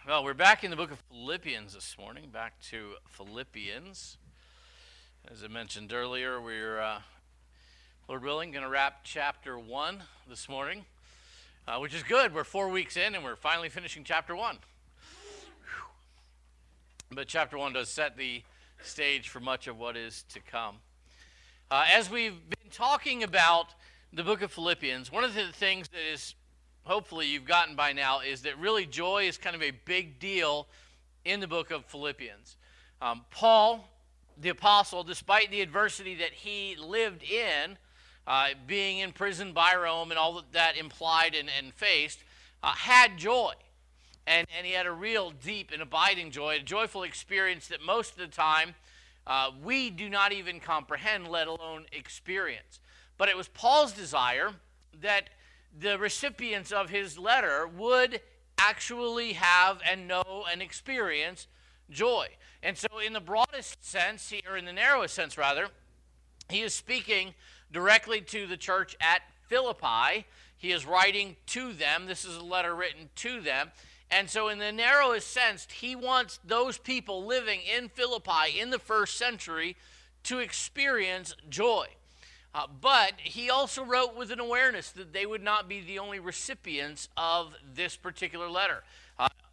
Well, we're back in the book of Philippians this morning, back to Philippians. As I mentioned earlier, we're, Lord willing, going to wrap chapter 1 this morning, which is good. We're 4 weeks in, and we're finally finishing chapter 1. But chapter 1 does set the stage for much of what is to come. As we've been talking about the book of Philippians, one of the things that is hopefully you've gotten by now is that really joy is kind of a big deal in the book of Philippians. Paul, the apostle, despite the adversity that he lived in, being in prison by Rome and all that that implied and faced, had joy. And he had a real deep and abiding joy, a joyful experience that most of the time we do not even comprehend, let alone experience. But it was Paul's desire that the recipients of his letter would actually have and know and experience joy. And so in the broadest sense, or in the narrowest sense rather, he is speaking directly to the church at Philippi. He is writing to them. This is a letter written to them. And so in the narrowest sense, he wants those people living in Philippi in the first century to experience joy. But he also wrote with an awareness that they would not be the only recipients of this particular letter.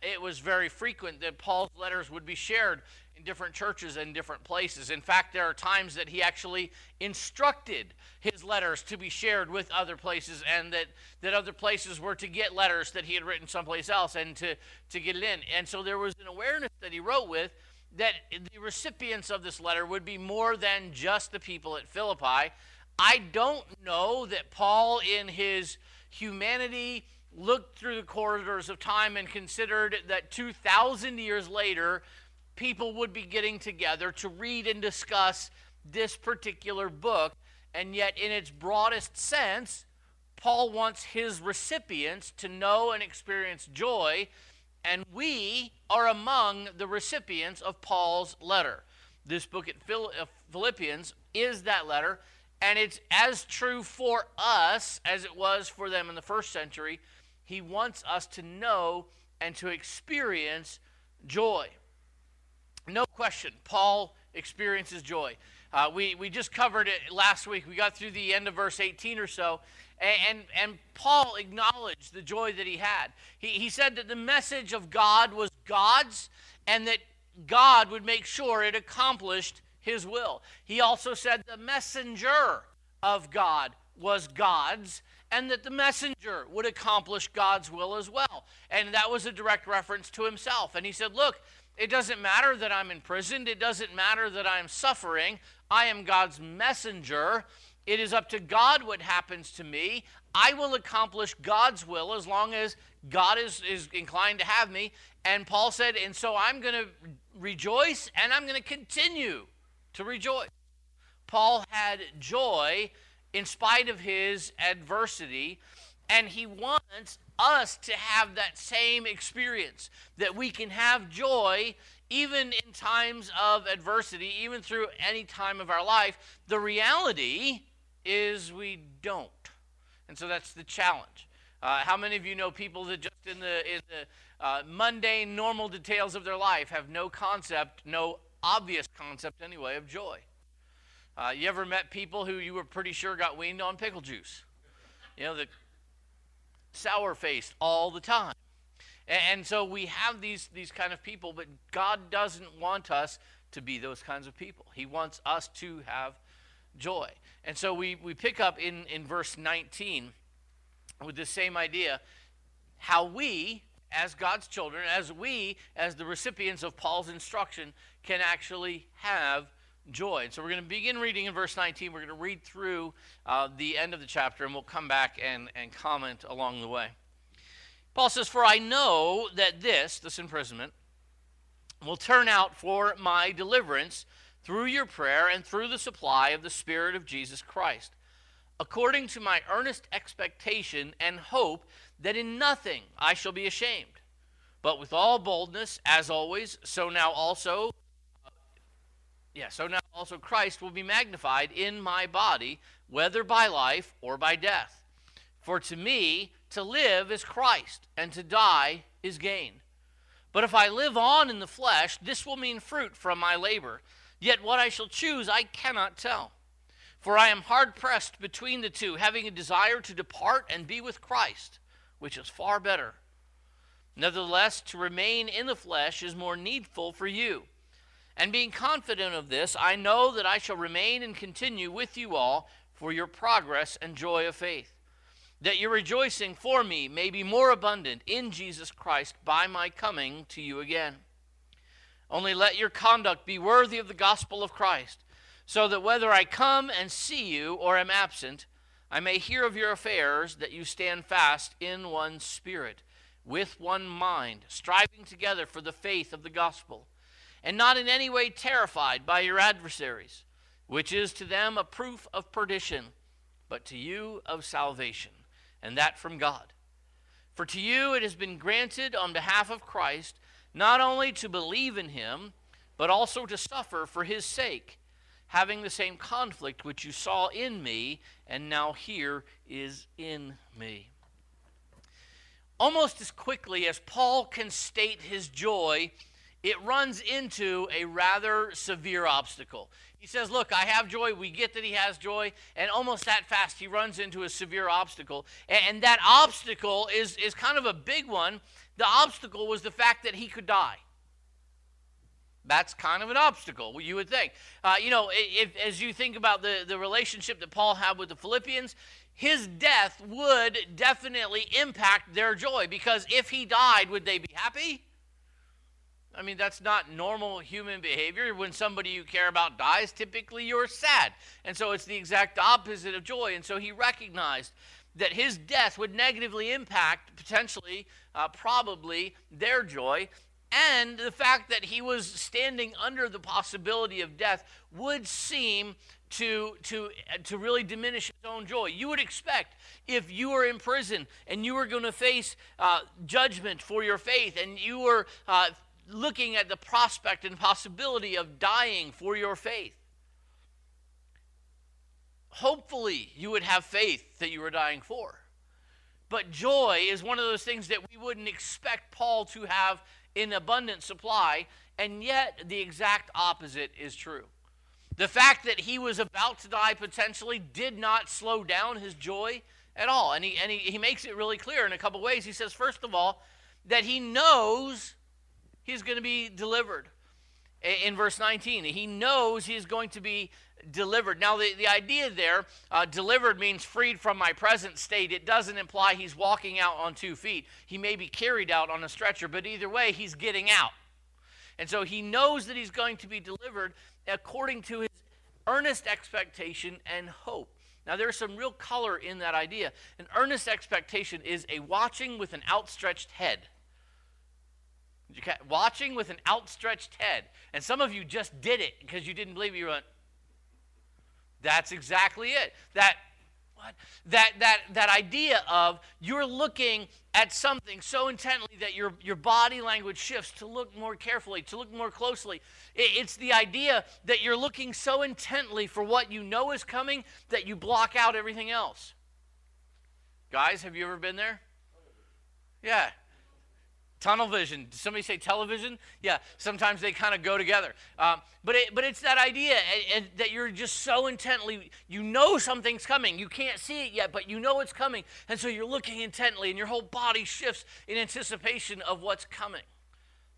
It was very frequent that Paul's letters would be shared in different churches and different places. In fact, there are times that he actually instructed his letters to be shared with other places, and that other places were to get letters that he had written someplace else and to get it in. And so there was an awareness that he wrote with that the recipients of this letter would be more than just the people at Philippi. I don't know that Paul, in his humanity, looked through the corridors of time and considered that 2,000 years later, people would be getting together to read and discuss this particular book. And yet, in its broadest sense, Paul wants his recipients to know and experience joy, and we are among the recipients of Paul's letter. This book at Philippians is that letter. And it's as true for us as it was for them in the first century. He wants us to know and to experience joy. No question, Paul experiences joy. We just covered it last week. We got through the end of verse 18 or so. And Paul acknowledged the joy that he had. He said that the message of God was God's, and that God would make sure it accomplished his will. He also said the messenger of God was God's, and that the messenger would accomplish God's will as well. And that was a direct reference to himself. And he said, look, it doesn't matter that I'm imprisoned. It doesn't matter that I'm suffering. I am God's messenger. It is up to God what happens to me. I will accomplish God's will as long as God is inclined to have me. And Paul said, and so I'm going to rejoice, and I'm going to continue to rejoice. Paul had joy in spite of his adversity, and he wants us to have that same experience, that we can have joy even in times of adversity, even through any time of our life. The reality is we don't. And so that's the challenge. How many of you know people that just in the mundane, normal details of their life have no concept, no obvious concept anyway, of joy? You ever met people who you were pretty sure got weaned on pickle juice? You know, the sour-faced all the time. And so we have these kind of people, but God doesn't want us to be those kinds of people. He wants us to have joy. And so we pick up in verse 19 with the same idea, how we, as God's children, as the recipients of Paul's instruction, can actually have joy. And so we're going to begin reading in verse 19. We're going to read through the end of the chapter, and we'll come back and comment along the way. Paul says, "For I know that this imprisonment, will turn out for my deliverance through your prayer and through the supply of the Spirit of Jesus Christ, according to my earnest expectation and hope that in nothing I shall be ashamed, but with all boldness, as always, so now also Christ will be magnified in my body, whether by life or by death. For to me, to live is Christ, and to die is gain. But if I live on in the flesh, this will mean fruit from my labor. Yet what I shall choose I cannot tell. For I am hard-pressed between the two, having a desire to depart and be with Christ, which is far better. Nevertheless, to remain in the flesh is more needful for you. And being confident of this, I know that I shall remain and continue with you all for your progress and joy of faith, that your rejoicing for me may be more abundant in Jesus Christ by my coming to you again. Only let your conduct be worthy of the gospel of Christ, so that whether I come and see you or am absent, I may hear of your affairs, that you stand fast in one spirit, with one mind, striving together for the faith of the gospel, and not in any way terrified by your adversaries, which is to them a proof of perdition, but to you of salvation, and that from God. For to you it has been granted on behalf of Christ, not only to believe in him, but also to suffer for his sake, having the same conflict which you saw in me, and now here is in me. Almost as quickly as Paul can state his joy, it runs into a rather severe obstacle. He says, look, I have joy. We get that he has joy. And almost that fast, he runs into a severe obstacle. And that obstacle is kind of a big one. The obstacle was the fact that he could die. That's kind of an obstacle, you would think. As you think about the relationship that Paul had with the Philippians, his death would definitely impact their joy, because if he died, would they be happy? I mean, that's not normal human behavior. When somebody you care about dies, typically you're sad. And so it's the exact opposite of joy. And so he recognized that his death would negatively impact, potentially, probably, their joy. And the fact that he was standing under the possibility of death would seem to really diminish his own joy. You would expect, if you were in prison and you were going to face judgment for your faith, and you were looking at the prospect and possibility of dying for your faith, hopefully you would have faith that you were dying for. But joy is one of those things that we wouldn't expect Paul to have in abundant supply, and yet the exact opposite is true. The fact that he was about to die potentially did not slow down his joy at all. And he makes it really clear in a couple ways. He says, first of all, that he knows he's going to be delivered. In verse 19, he knows he's going to be delivered. Now, the idea there, delivered means freed from my present state. It doesn't imply he's walking out on 2 feet. He may be carried out on a stretcher, but either way, he's getting out. And so he knows that he's going to be delivered according to his earnest expectation and hope. Now, there's some real color in that idea. An earnest expectation is a watching with an outstretched head. Watching with an outstretched head. And some of you just did it because you didn't believe. You went, that's exactly it. That idea of you're looking at something so intently that your body language shifts to look more carefully, to look more closely. It's the idea that you're looking so intently for what you know is coming that you block out everything else. Guys, have you ever been there? Yeah. Tunnel vision. Did somebody say television? Yeah, sometimes they kind of go together. But it's that idea that you're just so intently, you know something's coming. You can't see it yet, but you know it's coming. And so you're looking intently, and your whole body shifts in anticipation of what's coming.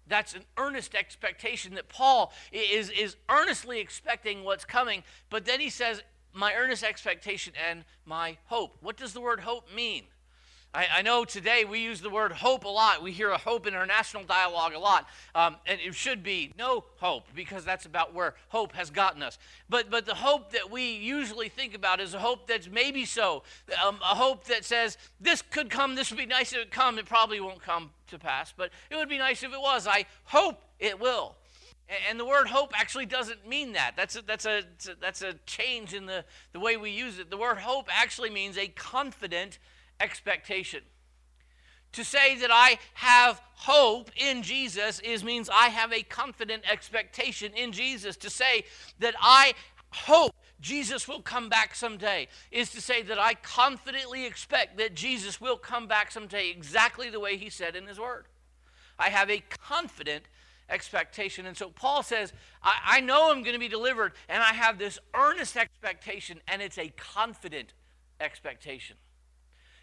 That's an earnest expectation that Paul is earnestly expecting what's coming. But then he says, my earnest expectation and my hope. What does the word hope mean? I know today we use the word hope a lot. We hear a hope in our national dialogue a lot. And it should be no hope, because that's about where hope has gotten us. But the hope that we usually think about is a hope that's maybe so. A hope that says, this could come, this would be nice if it come. It probably won't come to pass, but it would be nice if it was. I hope it will. And the word hope actually doesn't mean that. That's a change in the way we use it. The word hope actually means a confident expectation. To say that I have hope in Jesus means I have a confident expectation in Jesus. To say that I hope Jesus will come back someday is to say that I confidently expect that Jesus will come back someday exactly the way he said in his word. I have a confident expectation. And so Paul says, I know I'm going to be delivered, and I have this earnest expectation, and it's a confident expectation.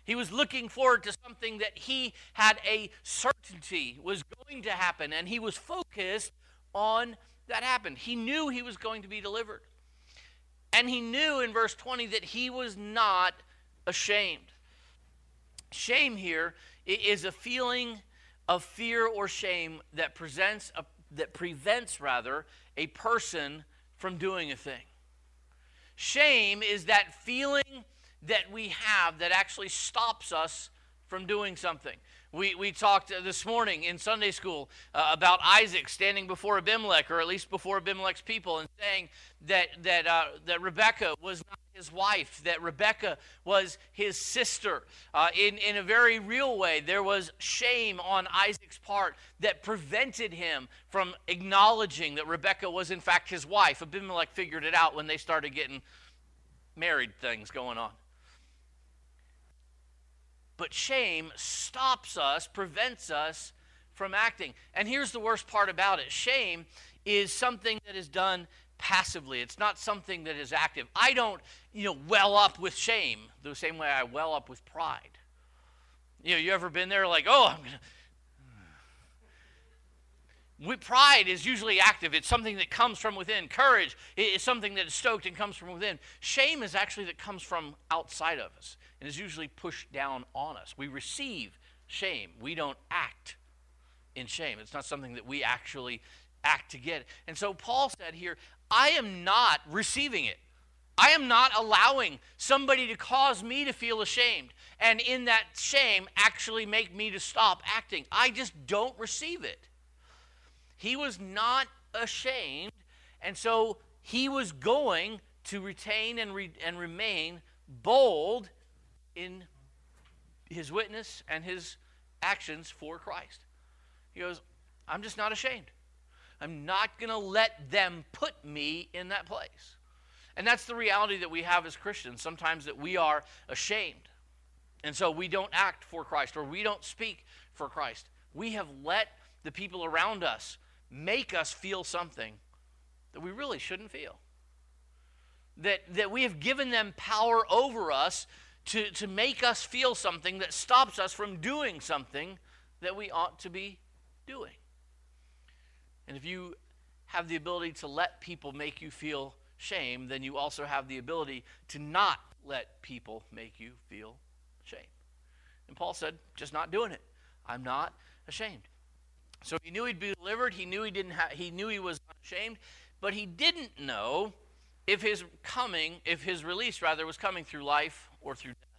He was looking forward to something that he had a certainty was going to happen, and he was focused on that happened. He knew he was going to be delivered. And he knew in verse 20 that he was not ashamed. Shame here is a feeling of fear or shame that prevents a person from doing a thing. Shame is that feeling that we have that actually stops us from doing something. We talked this morning in Sunday school about Isaac standing before Abimelech, or at least before Abimelech's people, and saying that Rebekah was not his wife, that Rebekah was his sister. In a very real way, there was shame on Isaac's part that prevented him from acknowledging that Rebekah was in fact his wife. Abimelech figured it out when they started getting married things going on. But shame stops us, prevents us from acting. And here's the worst part about it. Shame is something that is done passively. It's not something that is active. I don't, well up with shame the same way I well up with pride. You ever been there like, oh, pride is usually active. It's something that comes from within. Courage is something that is stoked and comes from within. Shame is actually that comes from outside of us and is usually pushed down on us. We receive shame. We don't act in shame. It's not something that we actually act to get. And so Paul said here, I am not receiving it. I am not allowing somebody to cause me to feel ashamed, and in that shame actually make me to stop acting. I just don't receive it. He was not ashamed, and so he was going to retain and remain bold in his witness and his actions for Christ. He goes, I'm just not ashamed. I'm not going to let them put me in that place. And that's the reality that we have as Christians, sometimes that we are ashamed. And so we don't act for Christ, or we don't speak for Christ. We have let the people around us make us feel something that we really shouldn't feel. That we have given them power over us to make us feel something that stops us from doing something that we ought to be doing. And if you have the ability to let people make you feel shame, then you also have the ability to not let people make you feel shame. And Paul said, just not doing it. I'm not ashamed. So he knew he'd be delivered. He knew he was unashamed, but he didn't know if his release was coming through life or through death.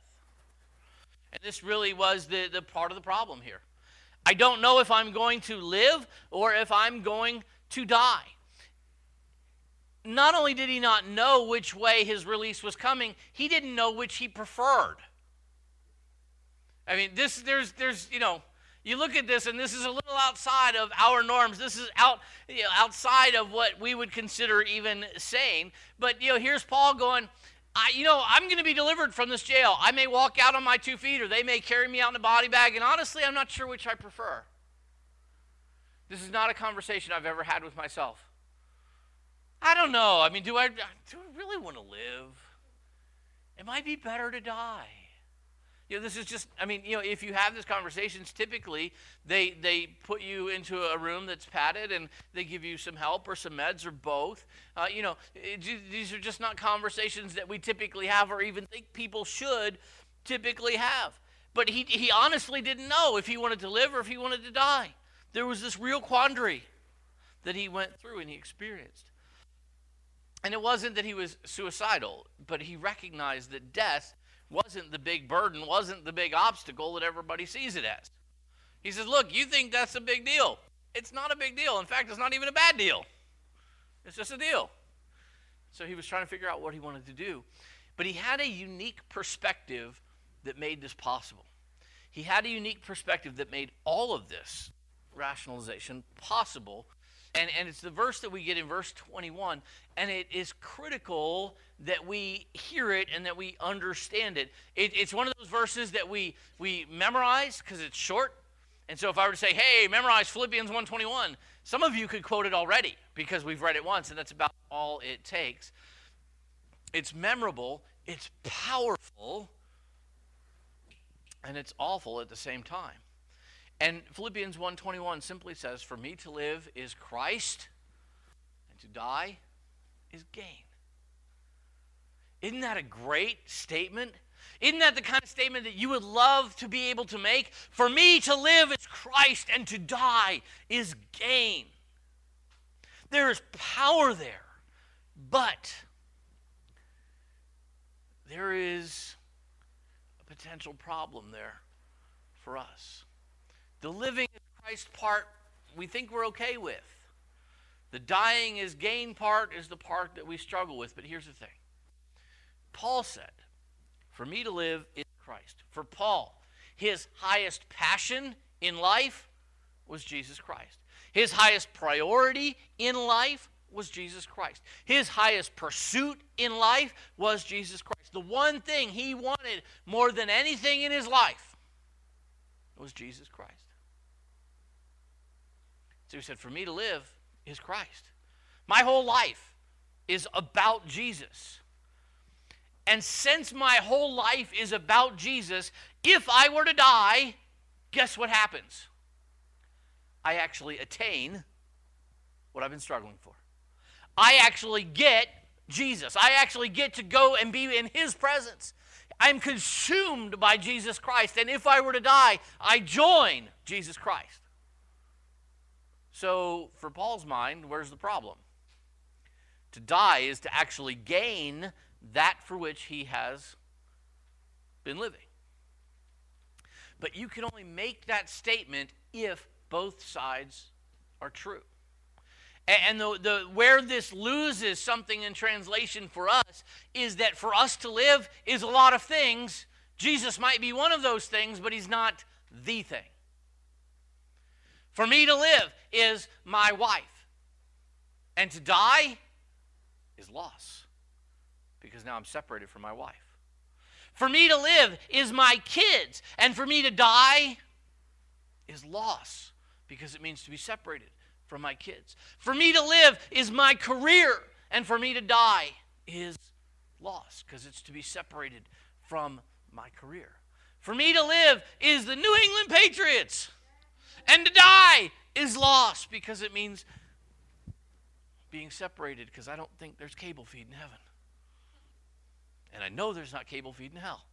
And this really was the part of the problem here. I don't know if I'm going to live or if I'm going to die. Not only did he not know which way his release was coming, he didn't know which he preferred. I mean, you look at this, and this is a little outside of our norms. This is outside of what we would consider even sane. But here's Paul going, I'm going to be delivered from this jail. I may walk out on my 2 feet, or they may carry me out in a body bag, and honestly, I'm not sure which I prefer. This is not a conversation I've ever had with myself. I don't know. I mean, do I really want to live? It might be better to die. This is just, if you have these conversations, typically they put you into a room that's padded and they give you some help or some meds or both. These are just not conversations that we typically have or even think people should typically have. But he honestly didn't know if he wanted to live or if he wanted to die. There was this real quandary that he went through and he experienced. And it wasn't that he was suicidal, but he recognized that death wasn't the big burden, wasn't the big obstacle that everybody sees it as. He says, look, you think that's a big deal. It's not a big deal. In fact, it's not even a bad deal. It's just a deal. So he was trying to figure out what he wanted to do. But he had a unique perspective that made this possible. He had a unique perspective that made all of this rationalization possible. And it's the verse that we get in verse 21, and it is critical that we hear it and that we understand it. It's one of those verses that we memorize because it's short. And so if I were to say, hey, memorize Philippians 1:21, some of you could quote it already because we've read it once, and that's about all it takes. It's memorable, it's powerful, and it's awful at the same time. And Philippians 1:21 simply says, for me to live is Christ, and to die is gain. Isn't that a great statement? Isn't that the kind of statement that you would love to be able to make? For me to live is Christ, and to die is gain. There is power there, but there is a potential problem there for us. The living is Christ part we think we're okay with. The dying is gain part is the part that we struggle with. But here's the thing. Paul said, for me to live is Christ. For Paul, his highest passion in life was Jesus Christ. His highest priority in life was Jesus Christ. His highest pursuit in life was Jesus Christ. The one thing he wanted more than anything in his life was Jesus Christ. So he said, for me to live is Christ. My whole life is about Jesus. And since my whole life is about Jesus, if I were to die, guess what happens? I actually attain what I've been struggling for. I actually get Jesus. I actually get to go and be in his presence. I'm consumed by Jesus Christ. And if I were to die, I join Jesus Christ. So for Paul's mind, where's the problem? To die is to actually gain that for which he has been living. But you can only make that statement if both sides are true. And where this loses something in translation for us is that for us to live is a lot of things. Jesus might be one of those things, but he's not the thing. For me to live is my wife. And to die is loss, because now I'm separated from my wife. For me to live is my kids, and for me to die is loss, because it means to be separated from my kids. For me to live is my career, and for me to die is loss, because it's to be separated from my career. For me to live is the New England Patriots, and to die is loss, because it means being separated, because I don't think there's cable feed in heaven. And I know there's not cable feed in hell.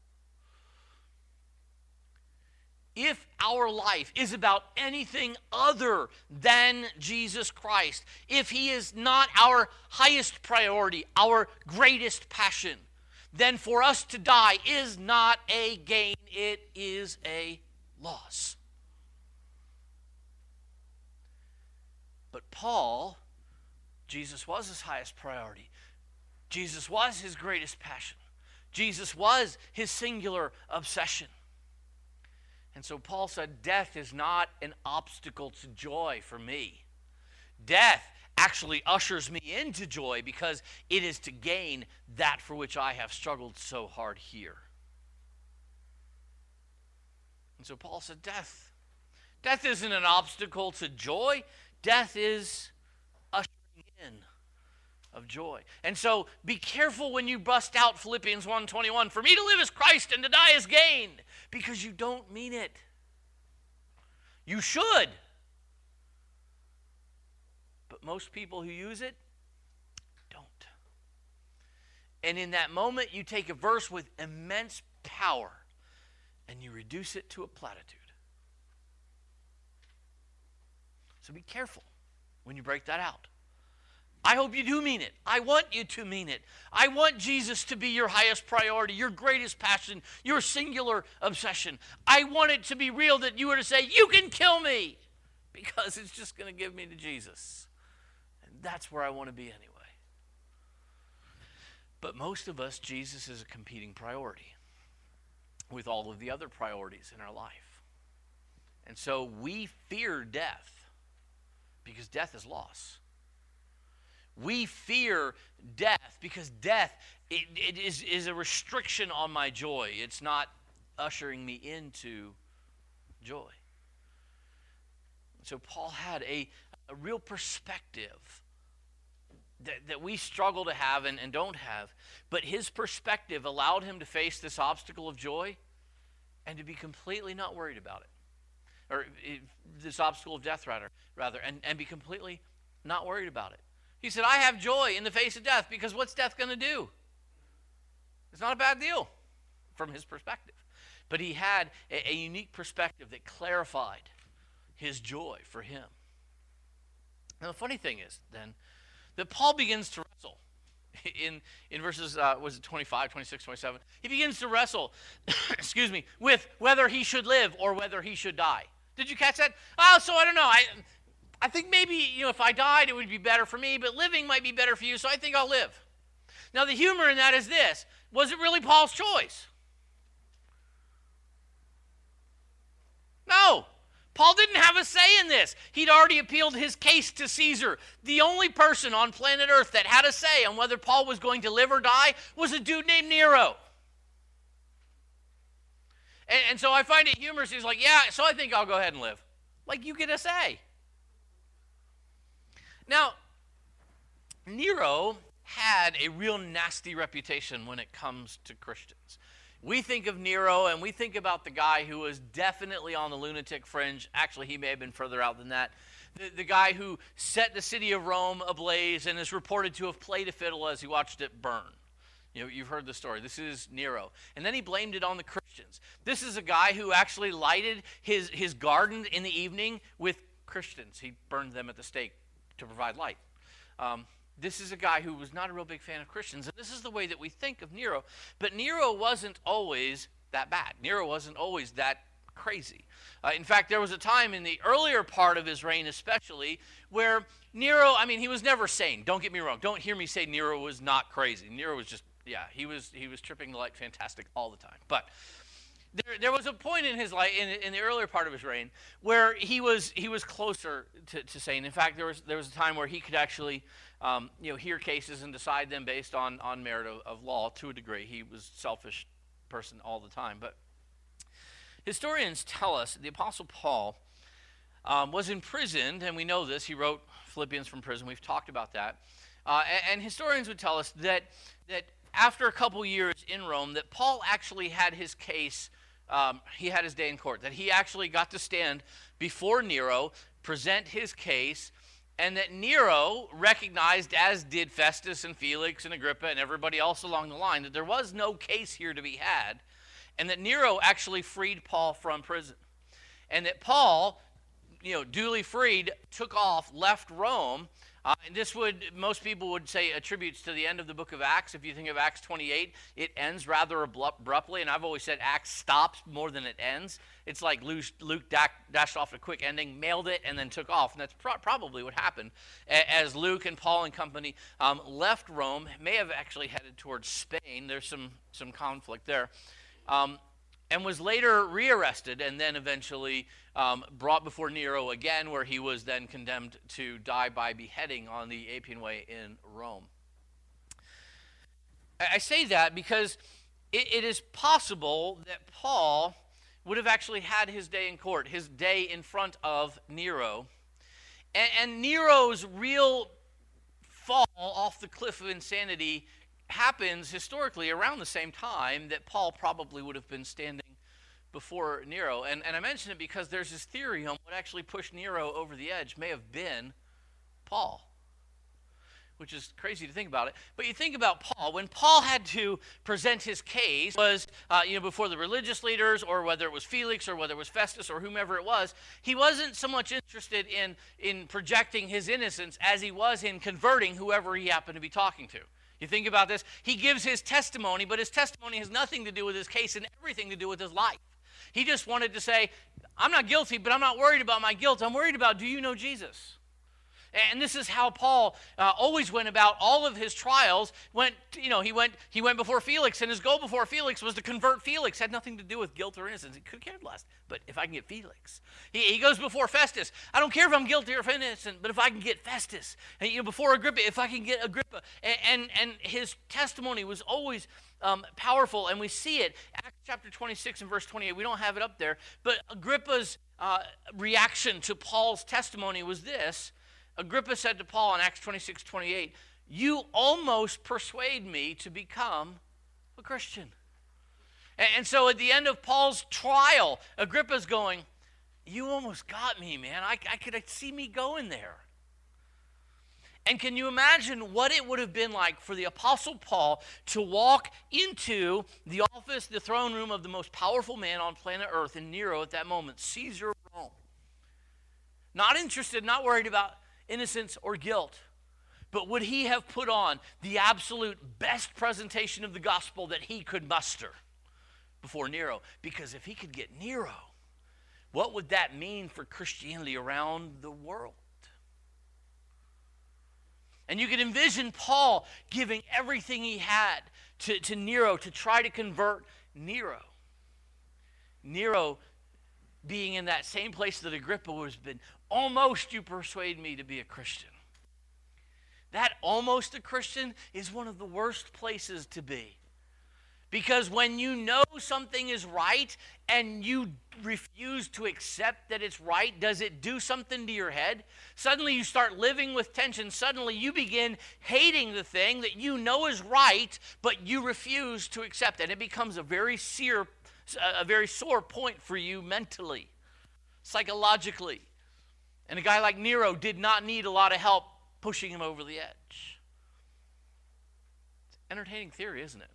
If our life is about anything other than Jesus Christ, if he is not our highest priority, our greatest passion, then for us to die is not a gain, it is a loss. But Paul, Jesus was his highest priority. Jesus was his greatest passion. Jesus was his singular obsession. And so Paul said, death is not an obstacle to joy for me. Death actually ushers me into joy, because it is to gain that for which I have struggled so hard here. And so Paul said, death isn't an obstacle to joy. Death is ushering in of joy. And so be careful when you bust out Philippians 1:21. For me to live is Christ, and to die is gain, because you don't mean it. You should. But most people who use it don't. And in that moment, you take a verse with immense power and you reduce it to a platitude. So be careful when you break that out. I hope you do mean it. I want you to mean it. I want Jesus to be your highest priority, your greatest passion, your singular obsession. I want it to be real, that you were to say, you can kill me, because it's just going to give me to Jesus. And that's where I want to be anyway. But most of us, Jesus is a competing priority with all of the other priorities in our life. And so we fear death, because death is loss. We fear death because death it is a restriction on my joy. It's not ushering me into joy. So Paul had a real perspective that we struggle to have and don't have. But his perspective allowed him to face this obstacle of joy and to be completely not worried about it. Or this obstacle of death, rather, and be completely not worried about it. He said, I have joy in the face of death, because what's death going to do? It's not a bad deal from his perspective. But he had a unique perspective that clarified his joy for him. Now, the funny thing is, then, that Paul begins to wrestle in verses, was it 25, 26, 27? He begins to wrestle, excuse me, with whether he should live or whether he should die. Did you catch that? Oh, so I don't know. I think maybe, if I died, it would be better for me, but living might be better for you, so I think I'll live. Now, the humor in that is this. Was it really Paul's choice? No. Paul didn't have a say in this. He'd already appealed his case to Caesar. The only person on planet Earth that had a say on whether Paul was going to live or die was a dude named Nero. And so I find it humorous. He's like, yeah, so I think I'll go ahead and live. Like, you get a say. Now, Nero had a real nasty reputation when it comes to Christians. We think of Nero and we think about the guy who was definitely on the lunatic fringe. Actually, he may have been further out than that. The guy who set the city of Rome ablaze and is reported to have played a fiddle as he watched it burn. You've heard the story. This is Nero. And then he blamed it on the Christians. This is a guy who actually lighted his garden in the evening with Christians. He burned them at the stake to provide light. This is a guy who was not a real big fan of Christians, and this is the way that we think of Nero. But Nero wasn't always that bad. Nero wasn't always that crazy. In fact, there was a time in the earlier part of his reign especially where Nero, he was never sane. Don't get me wrong. Don't hear me say Nero was not crazy. Nero was just, he was tripping like fantastic all the time. But there was a point in his life, in the earlier part of his reign, where he was closer to sane. In fact, there was a time where he could actually hear cases and decide them based on merit of law to a degree. He was a selfish person all the time. But historians tell us the Apostle Paul was imprisoned, and we know this. He wrote Philippians from prison. We've talked about that. And historians would tell us that after a couple years in Rome, that Paul actually had his case, he had his day in court, that he actually got to stand before Nero, present his case, and that Nero recognized, as did Festus and Felix and Agrippa and everybody else along the line, that there was no case here to be had, and that Nero actually freed Paul from prison. And that Paul, duly freed, took off, left Rome. And this most people would say, attributes to the end of the book of Acts. If you think of Acts 28, it ends rather abruptly, and I've always said Acts stops more than it ends. It's like Luke dashed off a quick ending, mailed it, and then took off. And that's probably what happened. As Luke and Paul and company left Rome, may have actually headed towards Spain. There's some conflict there. And was later rearrested and then eventually brought before Nero again, where he was then condemned to die by beheading on the Appian Way in Rome. I say that because it is possible that Paul would have actually had his day in court, his day in front of Nero. And Nero's real fall off the cliff of insanity happens historically around the same time that Paul probably would have been standing before Nero. And I mention it because there's this theory on what actually pushed Nero over the edge may have been Paul, which is crazy to think about it. But you think about Paul. When Paul had to present his case, was before the religious leaders, or whether it was Felix or whether it was Festus or whomever it was, he wasn't so much interested in projecting his innocence as he was in converting whoever he happened to be talking to. You think about this, he gives his testimony, but his testimony has nothing to do with his case and everything to do with his life. He just wanted to say, I'm not guilty, but I'm not worried about my guilt. I'm worried about, do you know Jesus? And this is how Paul always went about all of his trials. He went before Felix, and his goal before Felix was to convert Felix. It had nothing to do with guilt or innocence. He could have cared less. But if I can get Felix. He goes before Festus. I don't care if I'm guilty or if I'm innocent, but if I can get Festus. And, before Agrippa, if I can get Agrippa. And his testimony was always powerful, and we see it. Acts chapter 26 and verse 28, we don't have it up there, but Agrippa's reaction to Paul's testimony was this. Agrippa said to Paul in Acts 26:28, "You almost persuade me to become a Christian." And so at the end of Paul's trial, Agrippa's going, "You almost got me, man. I could see me going there." And can you imagine what it would have been like for the Apostle Paul to walk into the office, the throne room of the most powerful man on planet Earth, and Nero at that moment, Caesar of Rome? Not interested, not worried about innocence or guilt, but would he have put on the absolute best presentation of the gospel that he could muster before Nero? Because if he could get Nero, what would that mean for Christianity around the world? And you can envision Paul giving everything he had to Nero to try to convert Nero. Nero being in that same place that Agrippa has been. Almost you persuade me to be a Christian. That almost a Christian is one of the worst places to be. Because when you know something is right and you refuse to accept that it's right, does it do something to your head? Suddenly you start living with tension. Suddenly you begin hating the thing that you know is right, but you refuse to accept it. It becomes a very sore point for you mentally, psychologically. And a guy like Nero did not need a lot of help pushing him over the edge. It's an entertaining theory, isn't it?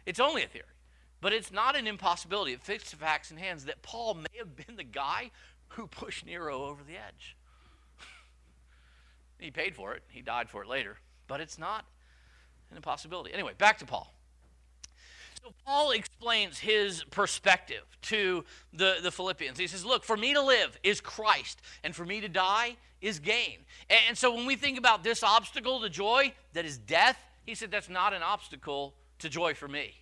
It's only a theory, but it's not an impossibility. It fits the facts in hands that Paul may have been the guy who pushed Nero over the edge. He paid for it. He died for it later, but it's not an impossibility. Anyway, back to Paul. So Paul explains his perspective to the Philippians. He says, look, for me to live is Christ, and for me to die is gain. And so when we think about this obstacle to joy, that is death, he said that's not an obstacle to joy for me.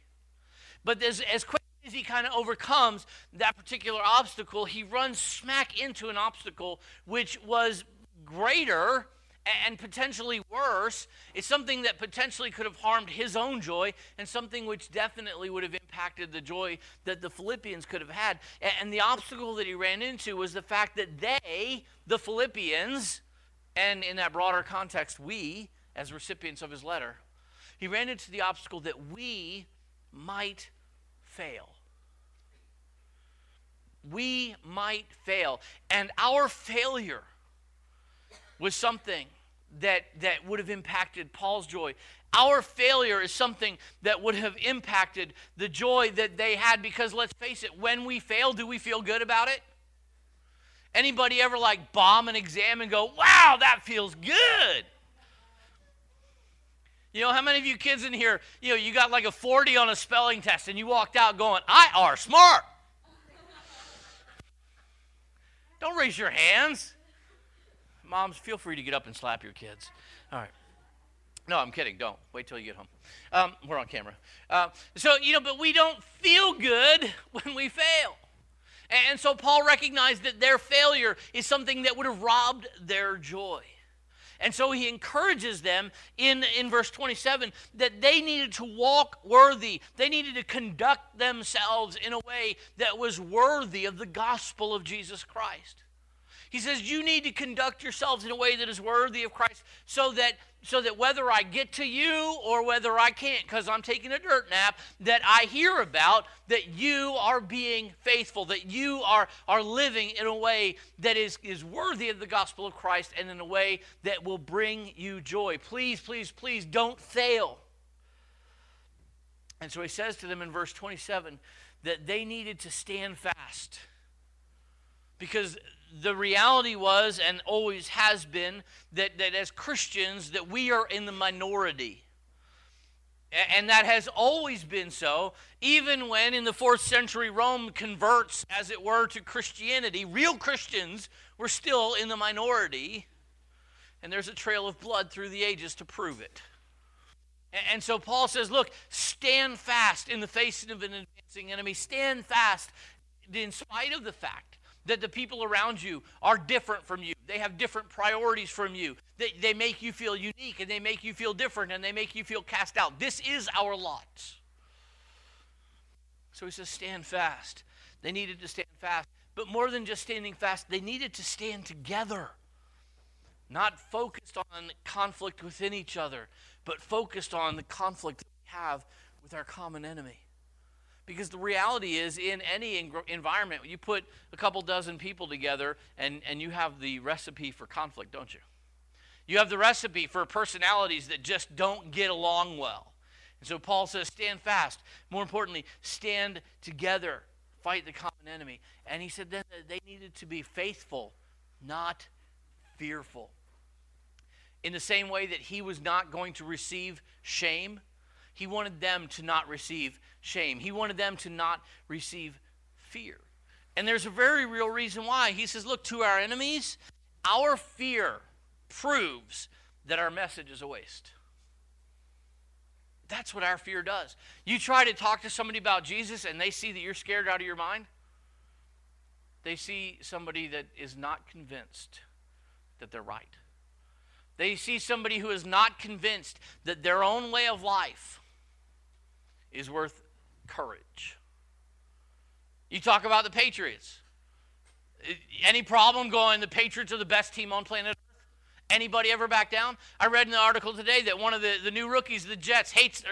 But as quickly as he kind of overcomes that particular obstacle, he runs smack into an obstacle which was greater and potentially worse. It's something that potentially could have harmed his own joy, and something which definitely would have impacted the joy that the Philippians could have had. And the obstacle that he ran into was the fact that they, the Philippians, and in that broader context, we, as recipients of his letter, he ran into the obstacle that we might fail. We might fail. And our failure was something that would have impacted Paul's joy. Our failure is something that would have impacted the joy that they had, because let's face it, when we fail, do we feel good about it? Anybody ever like bomb an exam and go, wow, that feels good? You know, how many of you kids in here, you got like a 40 on a spelling test and you walked out going, I are smart. Don't raise your hands. Moms, feel free to get up and slap your kids. All right. No, I'm kidding. Don't. Wait till you get home. We're on camera. But we don't feel good when we fail. And so Paul recognized that their failure is something that would have robbed their joy. And so he encourages them in verse 27 that they needed to walk worthy. They needed to conduct themselves in a way that was worthy of the gospel of Jesus Christ. He says, you need to conduct yourselves in a way that is worthy of Christ, so that whether I get to you or whether I can't because I'm taking a dirt nap, that I hear about that you are being faithful, that you are living in a way that is worthy of the gospel of Christ, and in a way that will bring you joy. Please, please, please don't fail. And so he says to them in verse 27 that they needed to stand fast, because the reality was, and always has been, that as Christians, that we are in the minority. And that has always been so. Even when in the 4th century Rome converts, as it were, to Christianity, real Christians were still in the minority. And there's a trail of blood through the ages to prove it. And so Paul says, look, stand fast in the face of an advancing enemy. Stand fast in spite of the fact that the people around you are different from you. They have different priorities from you. They make you feel unique, and they make you feel different, and they make you feel cast out. This is our lot. So he says, stand fast. They needed to stand fast. But more than just standing fast, they needed to stand together. Not focused on conflict within each other, but focused on the conflict that we have with our common enemy. Because the reality is, in any environment, you put a couple dozen people together and you have the recipe for conflict, don't you? You have the recipe for personalities that just don't get along well. And so Paul says, stand fast. More importantly, stand together. Fight the common enemy. And he said then that they needed to be faithful, not fearful. In the same way that he was not going to receive shame, he wanted them to not receive shame. He wanted them to not receive fear. And there's a very real reason why. He says, look, to our enemies, our fear proves that our message is a waste. That's what our fear does. You try to talk to somebody about Jesus and they see that you're scared out of your mind. They see somebody that is not convinced that they're right. They see somebody who is not convinced that their own way of life is worth courage. You talk about the Patriots. Any problem going, the Patriots are the best team on planet Earth? Anybody ever back down? I read in the article today that one of the new rookies, the Jets, hates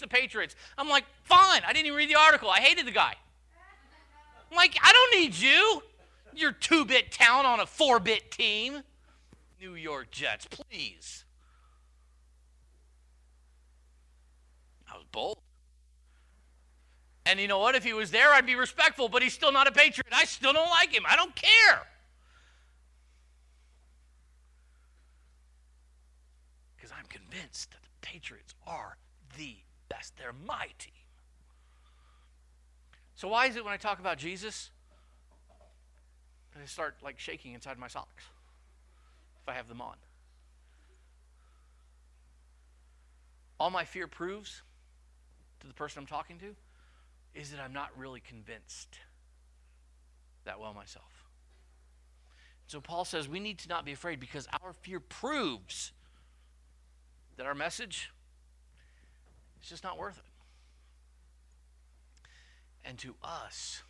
the Patriots. I'm like, fine. I didn't even read the article. I hated the guy. I'm like, I don't need you. You're 2-bit town on a 4-bit team. New York Jets, please. I was bold. And you know what? If he was there, I'd be respectful, but he's still not a Patriot. I still don't like him. I don't care. Because I'm convinced that the Patriots are the best. They're my team. So why is it when I talk about Jesus, that I start like shaking inside my socks if I have them on? All my fear proves to the person I'm talking to is that I'm not really convinced that well myself. So Paul says we need to not be afraid because our fear proves that our message is just not worth it. And to us,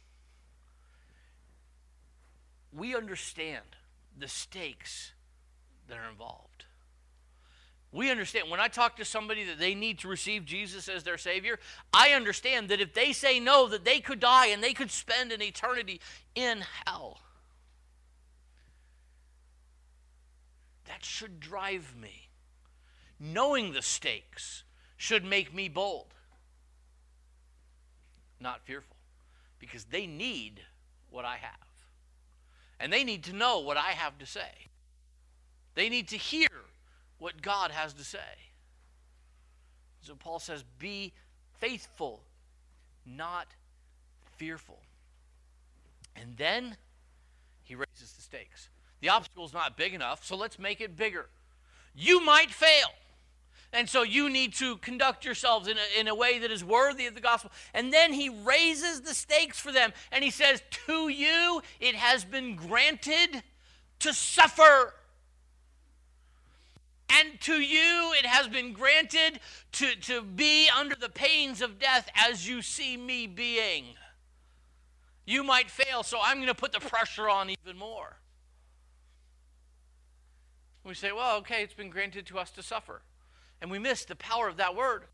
we understand the stakes that are involved. We understand, when I talk to somebody that they need to receive Jesus as their Savior, I understand that if they say no, that they could die and they could spend an eternity in hell. That should drive me. Knowing the stakes should make me bold, not fearful, because they need what I have. And they need to know what I have to say. They need to hear what God has to say. So Paul says, be faithful, not fearful. And then he raises the stakes. The obstacle is not big enough, so let's make it bigger. You might fail. And so you need to conduct yourselves in a way that is worthy of the gospel. And then he raises the stakes for them. And he says, to you it has been granted to suffer. And to you it has been granted to be under the pains of death as you see me being. You might fail, so I'm going to put the pressure on even more. We say, well, okay, it's been granted to us to suffer. And we miss the power of that word.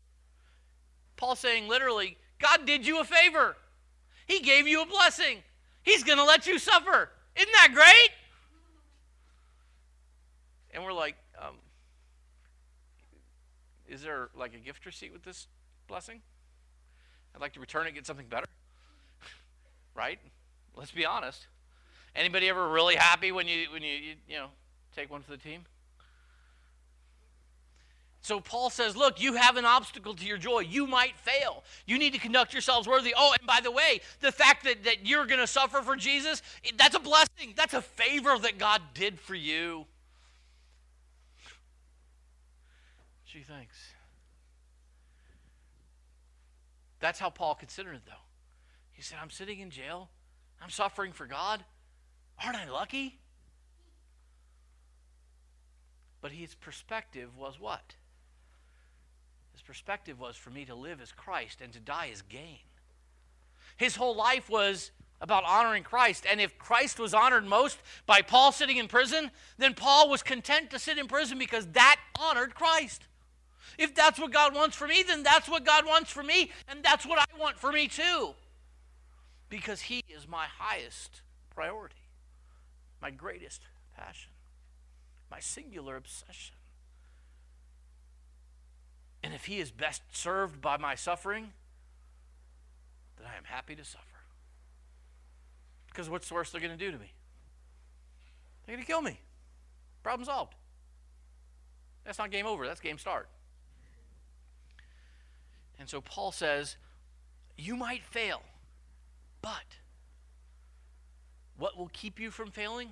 Paul's saying literally, God did you a favor. He gave you a blessing. He's going to let you suffer. Isn't that great? And we're like, is there like a gift receipt with this blessing? I'd like to return it, get something better. Right? Let's be honest. Anybody ever really happy when you take one for the team? So Paul says, look, you have an obstacle to your joy. You might fail. You need to conduct yourselves worthy. Oh, and by the way, the fact that you're going to suffer for Jesus, that's a blessing. That's a favor that God did for you. Gee, thanks. That's how Paul considered it, though. He said, I'm sitting in jail. I'm suffering for God. Aren't I lucky? But his perspective was what? His perspective was for me to live as Christ and to die as gain. His whole life was about honoring Christ. And if Christ was honored most by Paul sitting in prison, then Paul was content to sit in prison because that honored Christ. If that's what God wants for me, then that's what God wants for me, and that's what I want for me too. Because He is my highest priority, my greatest passion, my singular obsession. And if He is best served by my suffering, then I am happy to suffer. Because what's the worst they're going to do to me? They're going to kill me. Problem solved. That's not game over. That's game start. And so Paul says, you might fail, but what will keep you from failing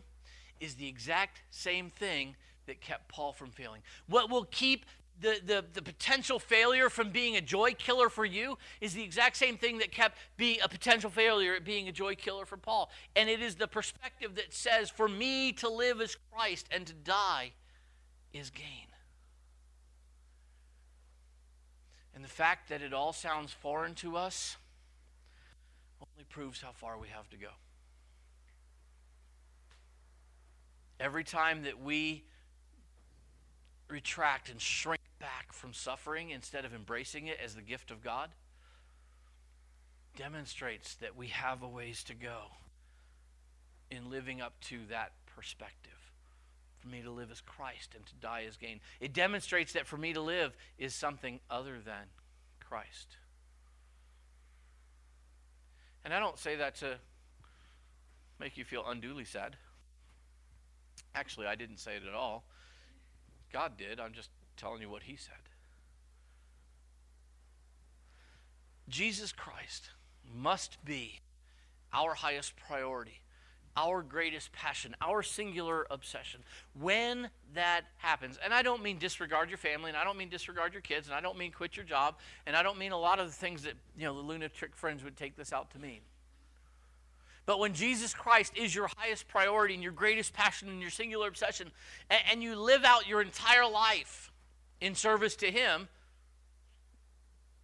is the exact same thing that kept Paul from failing. What will keep the potential failure from being a joy killer for you is the exact same thing that kept being a potential failure at being a joy killer for Paul. And it is the perspective that says, for me to live is Christ and to die is gain. And the fact that it all sounds foreign to us only proves how far we have to go. Every time that we retract and shrink back from suffering instead of embracing it as the gift of God, demonstrates that we have a ways to go in living up to that perspective. For me to live as Christ and to die as gain. It demonstrates that for me to live is something other than Christ. And I don't say that to make you feel unduly sad. Actually, I didn't say it at all. God did. I'm just telling you what He said. Jesus Christ must be our highest priority, our greatest passion, our singular obsession. When that happens, and I don't mean disregard your family, and I don't mean disregard your kids, and I don't mean quit your job, and I don't mean a lot of the things that, the lunatic friends would take this out to mean. But when Jesus Christ is your highest priority and your greatest passion and your singular obsession, and you live out your entire life in service to Him,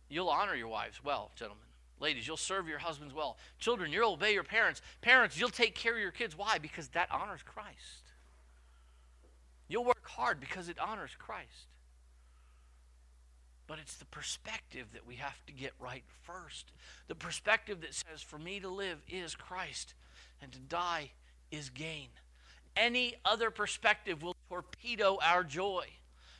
you'll honor your wives well, gentlemen. Ladies, you'll serve your husbands well. Children, you'll obey your parents. Parents, you'll take care of your kids. Why? Because that honors Christ. You'll work hard because it honors Christ. But it's the perspective that we have to get right first. The perspective that says, for me to live is Christ, and to die is gain. Any other perspective will torpedo our joy,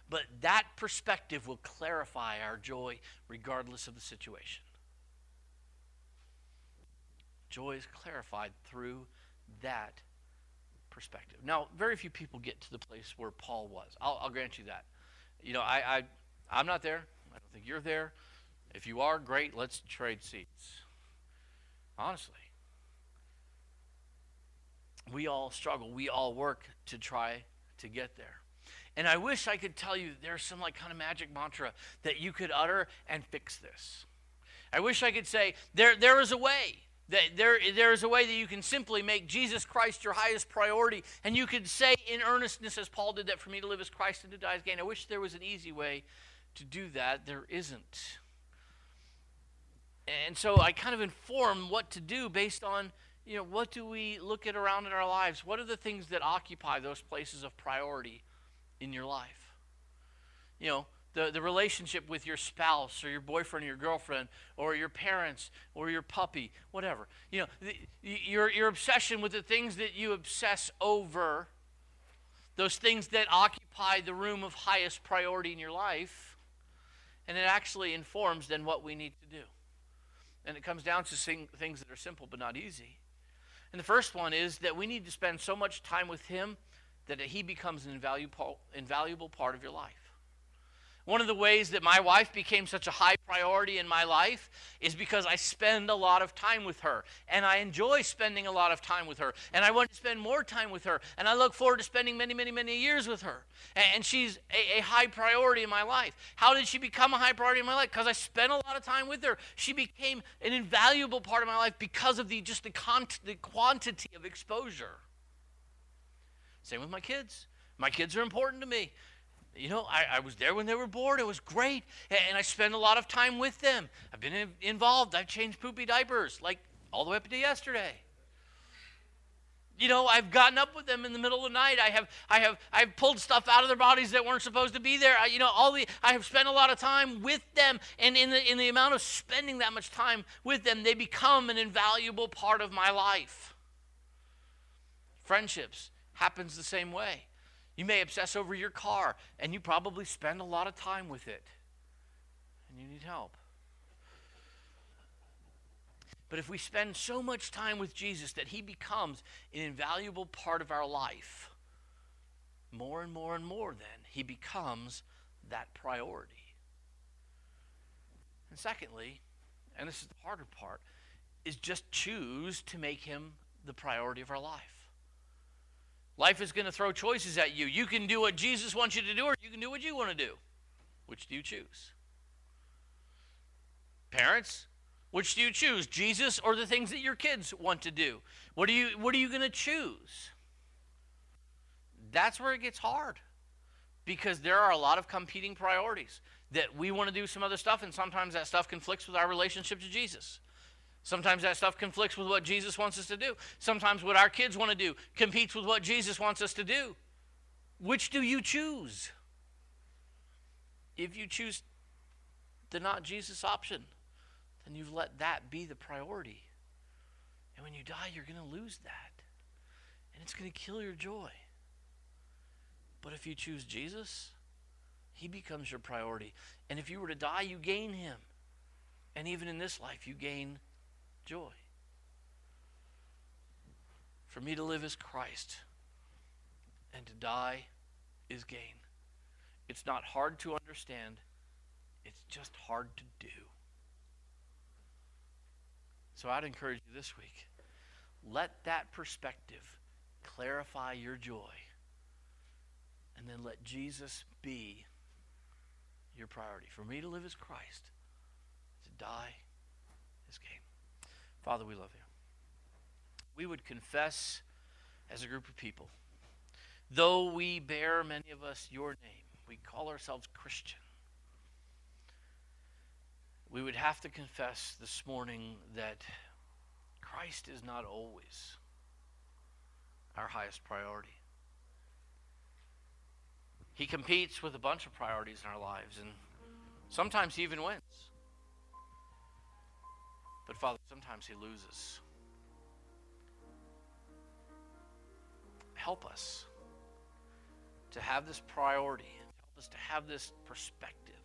but that perspective will clarify our joy regardless of the situation. Joy is clarified through that perspective. Now, very few people get to the place where Paul was. I'll grant you that. I'm not there. I don't think you're there. If you are, great. Let's trade seats. Honestly, we all struggle. We all work to try to get there. And I wish I could tell you there's some kind of magic mantra that you could utter and fix this. I wish I could say there is a way. There is a way that you can simply make Jesus Christ your highest priority, and you could say in earnestness, as Paul did, that for me to live as Christ and to die as gain. I wish there was an easy way to do that. There isn't. And so I kind of inform what to do based on, what do we look at around in our lives? What are the things that occupy those places of priority in your life? The relationship with your spouse or your boyfriend or your girlfriend or your parents or your puppy, whatever. Your obsession with the things that you obsess over, those things that occupy the room of highest priority in your life, and it actually informs then what we need to do. And it comes down to things that are simple but not easy. And the first one is that we need to spend so much time with Him that He becomes an invaluable part of your life. One of the ways that my wife became such a high priority in my life is because I spend a lot of time with her. And I enjoy spending a lot of time with her. And I want to spend more time with her. And I look forward to spending many, many, many years with her. And she's a high priority in my life. How did she become a high priority in my life? Because I spent a lot of time with her. She became an invaluable part of my life because of the quantity of exposure. Same with my kids. My kids are important to me. I was there when they were born. It was great. And I spent a lot of time with them. I've been involved. I've changed poopy diapers. all the way up to yesterday. You know, I've gotten up with them in the middle of the night. I've pulled stuff out of their bodies that weren't supposed to be there. I have spent a lot of time with them, and in the amount of spending that much time with them, they become an invaluable part of my life. Friendships happens the same way. You may obsess over your car, and you probably spend a lot of time with it, and you need help. But if we spend so much time with Jesus that he becomes an invaluable part of our life, more and more and more then, he becomes that priority. And secondly, and this is the harder part, is just choose to make him the priority of our life. Life is going to throw choices at you. You can do what Jesus wants you to do, or you can do what you want to do. Which do you choose? Parents, which do you choose? Jesus or the things that your kids want to do? What are you going to choose? That's where it gets hard, because there are a lot of competing priorities that we want to do some other stuff, and sometimes that stuff conflicts with our relationship to Jesus. Sometimes that stuff conflicts with what Jesus wants us to do. Sometimes what our kids want to do competes with what Jesus wants us to do. Which do you choose? If you choose the not Jesus option, then you've let that be the priority. And when you die, you're going to lose that. And it's going to kill your joy. But if you choose Jesus, he becomes your priority. And if you were to die, you gain him. And even in this life, you gain joy. For me to live is Christ, and to die is gain. It's not hard to understand. It's just hard to do. So I'd encourage you this week, let that perspective clarify your joy, and then let Jesus be your priority. For me to live is Christ, to die is gain. Father, we love you. We would confess as a group of people, though we bear, many of us, your name, we call ourselves Christian, we would have to confess this morning that Christ is not always our highest priority. He competes with a bunch of priorities in our lives, and sometimes he even wins. But Father, sometimes he loses. Help us to have this priority. Help us to have this perspective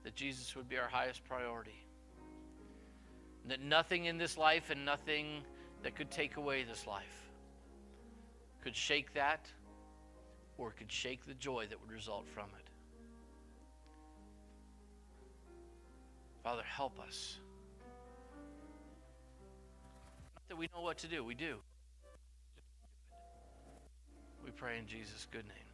that Jesus would be our highest priority. And that nothing in this life and nothing that could take away this life could shake that, or could shake the joy that would result from it. Father, help us. Not that we know what to do, we do. We pray in Jesus' good name.